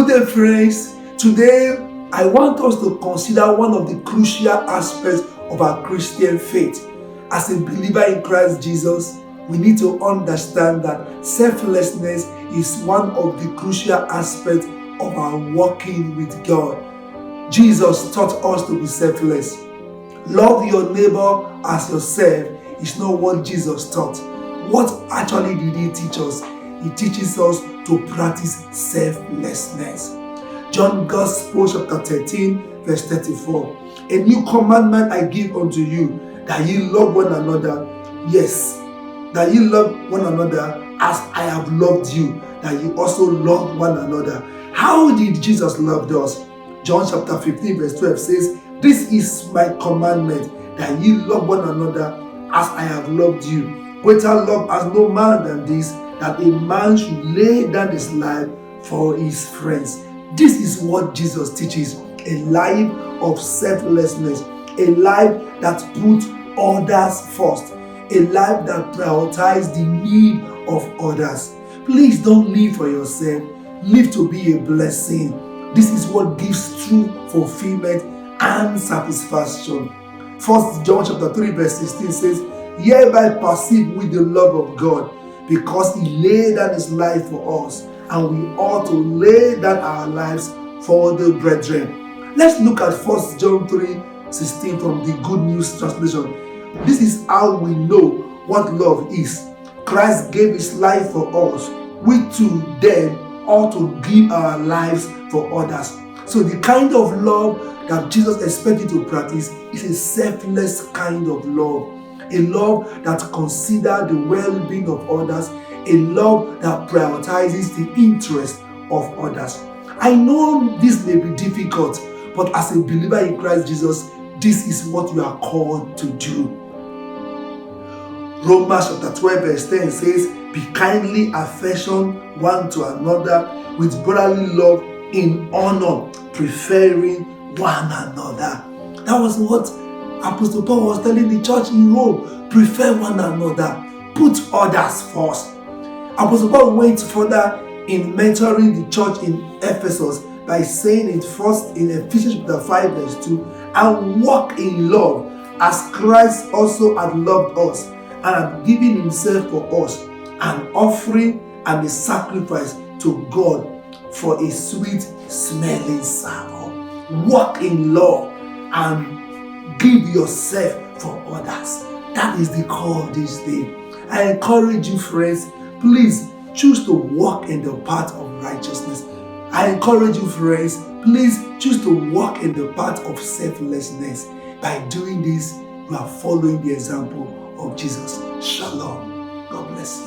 Good day, friends. Today, I want us to consider one of the crucial aspects of our Christian faith. As a believer in Christ Jesus, we need to understand that selflessness is one of the crucial aspects of our walking with God. Jesus taught us to be selfless. Love your neighbor as yourself is not what Jesus taught. What actually did he teach us? He teaches us to practice selflessness. John Gospel chapter 13 verse 34. A new commandment I give unto you, that ye love one another. Yes, that ye love one another as I have loved you, that ye also love one another. How did Jesus love us? John chapter 15 verse 12 says, this is my commandment, that ye love one another as I have loved you. Greater love has no man than this, that a man should lay down his life for his friends. This is what Jesus teaches, a life of selflessness, a life that puts others first, a life that prioritizes the need of others. Please don't live for yourself, live to be a blessing. This is what gives true fulfillment and satisfaction. 1 John chapter 3 verse 16 says, hereby perceive with the love of God, because he laid down his life for us, and we ought to lay down our lives for the brethren. Let's look at 1 John 3:16 from the Good News translation. This is how we know what love is. Christ gave his life for us. We too then ought to give our lives for others. So the kind of love that Jesus expects you to practice is a selfless kind of love. A love that considers the well-being of others. A love that prioritizes the interest of others. I know this may be difficult, but as a believer in Christ Jesus, this is what you are called to do. Romans chapter 12 verse 10 says, be kindly affection one to another with brotherly love, in honor, preferring one another. That was what Apostle Paul was telling the church in Rome. Prefer one another. Put others first. Apostle Paul went further in mentoring the church in Ephesus by saying it first in Ephesians chapter 5 verse 2, and walk in love as Christ also had loved us and had given himself for us, an offering and a sacrifice to God for a sweet smelling savour. Walk in love and give yourself for others. That is the call this day. I encourage you, friends, please choose to walk in the path of righteousness. I encourage you, friends, please choose to walk in the path of selflessness. By doing this, you are following the example of Jesus. Shalom. God bless you.